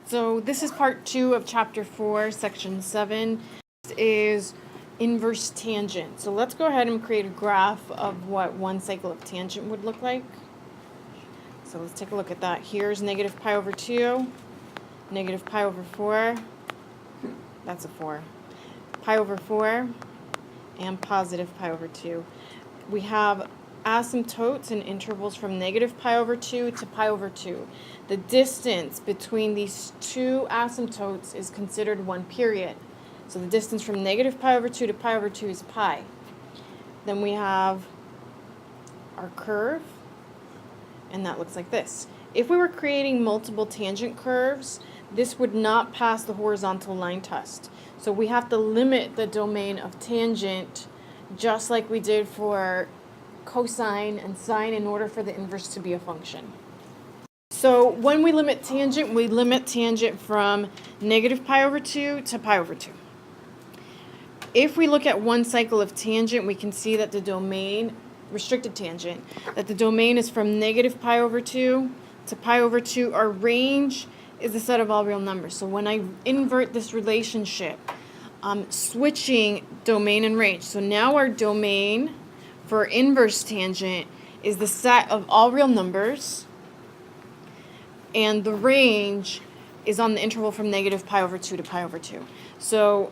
So this is part 2 of chapter 4, section 7. This is inverse tangent. So let's go ahead and create a graph of what one cycle of tangent would look like. So let's take a look at that. Here's negative pi over 2, negative pi over 4, that's a 4, pi over 4, and positive pi over 2. We have asymptotes and intervals from negative pi over 2 to pi over 2. The distance between these two asymptotes is considered one period. So the distance from negative pi over 2 to pi over 2 is pi. Then we have our curve, and that looks like this. If we were creating multiple tangent curves, this would not pass the horizontal line test. So we have to limit the domain of tangent just like we did for cosine and sine in order for the inverse to be a function. So when we limit tangent from negative pi over 2 to pi over 2. If we look at one cycle of tangent, we can see that the domain, restricted tangent, that the domain is from negative pi over 2 to pi over 2. Our range is the set of all real numbers. So when I invert this relationship, I'm switching domain and range. So now our domain for inverse tangent is the set of all real numbers, and the range is on the interval from negative pi over 2 to pi over 2. So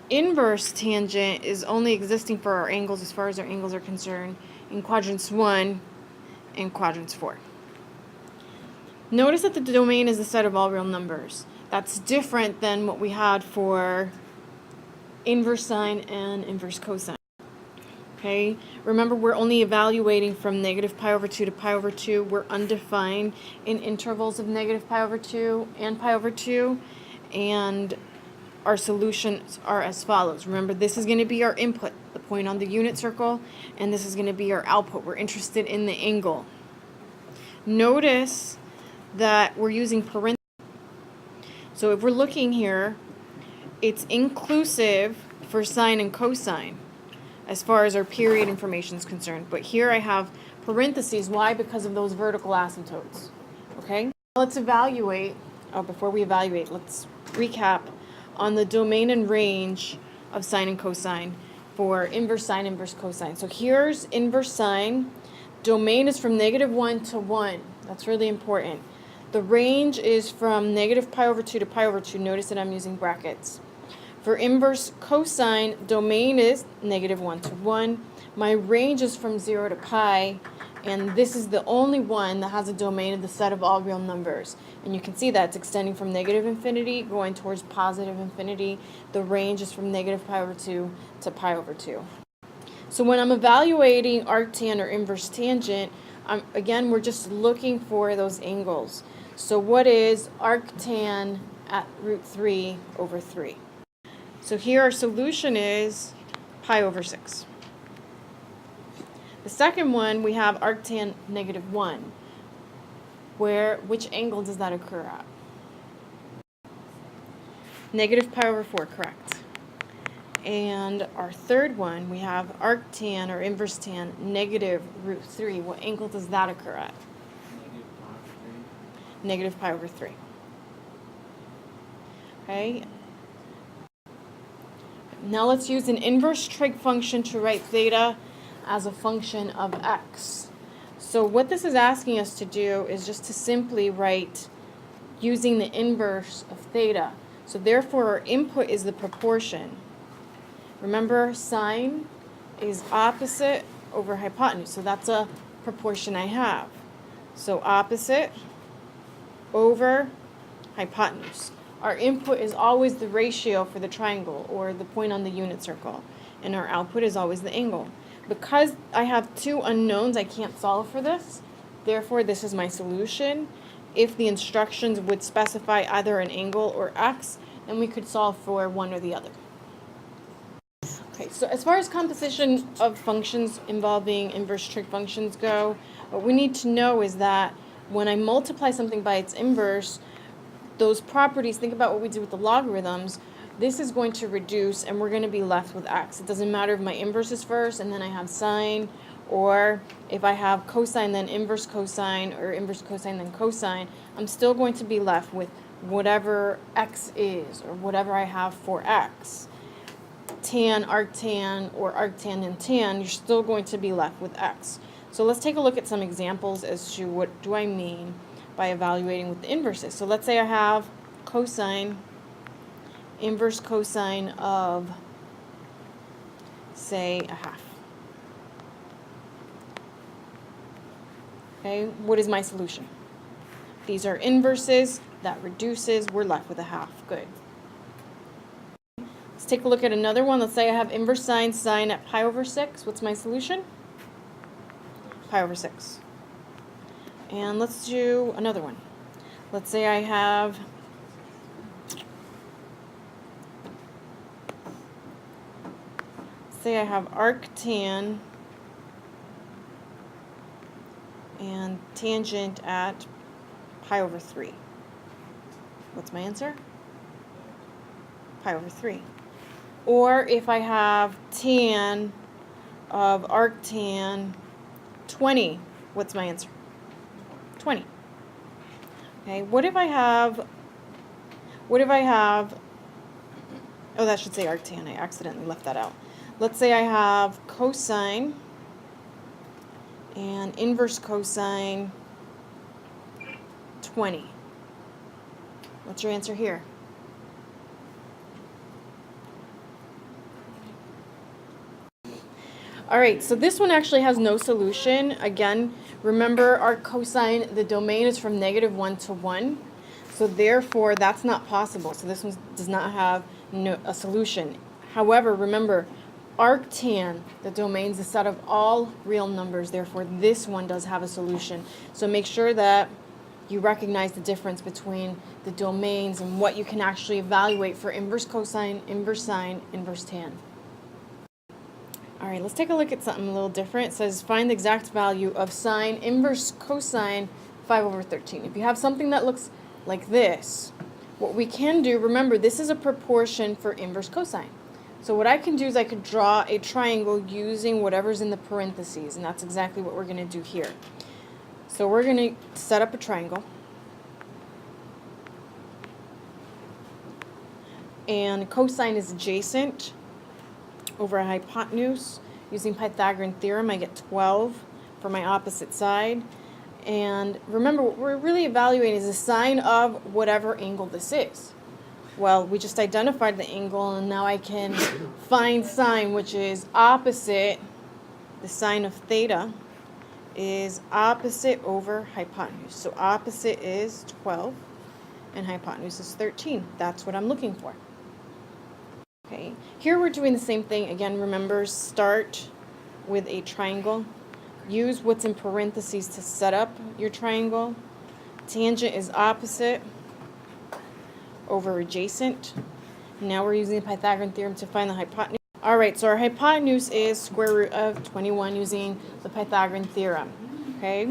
inverse tangent is only existing for our angles, as far as our angles are concerned, in quadrants 1 and quadrants 4. Notice that the domain is the set of all real numbers. That's different than what we had for inverse sine and inverse cosine. Okay, remember we're only evaluating from negative pi over 2 to pi over 2. We're undefined in intervals of negative pi over 2 and pi over 2. And our solutions are as follows. Remember, this is going to be our input, the point on the unit circle, and this is going to be our output. We're interested in the angle. Notice that we're using parentheses. So if we're looking here, it's inclusive for sine and cosine as far as our period information is concerned. But here I have parentheses. Why? Because of those vertical asymptotes. Okay? Let's evaluate. Before we evaluate, let's recap on the domain and range of sine and cosine for inverse sine, inverse cosine. So here's inverse sine. Domain is from negative 1 to 1. That's really important. The range is from negative pi over 2 to pi over 2. Notice that I'm using brackets. For inverse cosine, domain is negative 1 to 1. My range is from 0 to pi, and this is the only one that has a domain of the set of all real numbers. And you can see that it's extending from negative infinity going towards positive infinity. The range is from negative pi over 2 to pi over 2. So when I'm evaluating arctan or inverse tangent, again, we're just looking for those angles. So what is arctan at root 3 over 3? So here our solution is pi over 6. The second one, we have arctan negative 1. Which angle does that occur at? Negative pi over 4, correct. And our third one, we have arctan or inverse tan negative root 3. What angle does that occur at? Negative pi over 3. Okay. Now let's use an inverse trig function to write theta as a function of x. So what this is asking us to do is just to simply write using the inverse of theta. So therefore our input is the proportion. Remember, sine is opposite over hypotenuse. So that's a proportion I have. So opposite over hypotenuse. Our input is always the ratio for the triangle or the point on the unit circle. And our output is always the angle. Because I have two unknowns, I can't solve for this. Therefore, this is my solution. If the instructions would specify either an angle or x, then we could solve for one or the other. Okay, so as far as composition of functions involving inverse trig functions go, what we need to know is that when I multiply something by its inverse, those properties, think about what we did with the logarithms, this is going to reduce and we're going to be left with x. It doesn't matter if my inverse is first and then I have sine, or if I have cosine then inverse cosine, or inverse cosine then cosine, I'm still going to be left with whatever x is, or whatever I have for x, tan, arctan, or arctan and tan, you're still going to be left with x. So let's take a look at some examples as to what do I mean by evaluating with the inverses. So let's say I have cosine, inverse cosine of, say, a half. Okay, what is my solution? These are inverses, that reduces, we're left with a half. Good. Let's take a look at another one. Let's say I have inverse sine at pi over 6. What's my solution? Pi over 6. And let's do another one. Let's say I have arctan and tangent at pi over 3. What's my answer? Pi over 3. Or if I have tan of arctan 20, what's my answer? 20. Okay, what if I have, oh, that should say arctan, I accidentally left that out. Let's say I have cosine and inverse cosine 20. What's your answer here? All right, so this one actually has no solution. Again, remember our cosine, the domain is from -1 to 1. So therefore, that's not possible. So this one does not have a solution. However, remember, arctan, the domain is the set of all real numbers. Therefore, this one does have a solution. So make sure that you recognize the difference between the domains and what you can actually evaluate for inverse cosine, inverse sine, inverse tan. All right, let's take a look at something a little different. It says find the exact value of sine inverse cosine 5 over 13. If you have something that looks like this, what we can do, remember, this is a proportion for inverse cosine. So what I can do is I could draw a triangle using whatever's in the parentheses, and that's exactly what we're going to do here. So we're going to set up a triangle. And cosine is adjacent over a hypotenuse. Using Pythagorean theorem, I get 12 for my opposite side. And remember, what we're really evaluating is the sine of whatever angle this is. Well, we just identified the angle, and now I can find sine, which is opposite. The sine of theta is opposite over hypotenuse. So opposite is 12, and hypotenuse is 13. That's what I'm looking for. Okay, here we're doing the same thing. Again, remember, start with a triangle. Use what's in parentheses to set up your triangle. Tangent is opposite over adjacent. Now we're using the Pythagorean theorem to find the hypotenuse. All right, so our hypotenuse is square root of 21 using the Pythagorean theorem. Okay,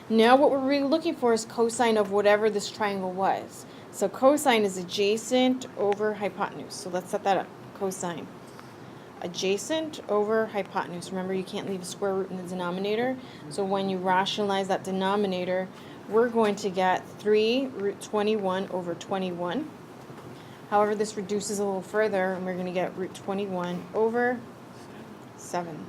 now what we're really looking for is cosine of whatever this triangle was. So cosine is adjacent over hypotenuse. So let's set that up. Cosine. Adjacent over hypotenuse. Remember, you can't leave a square root in the denominator. So when you rationalize that denominator, we're going to get 3 root 21 over 21. However, this reduces a little further, and we're going to get root 21 over 7.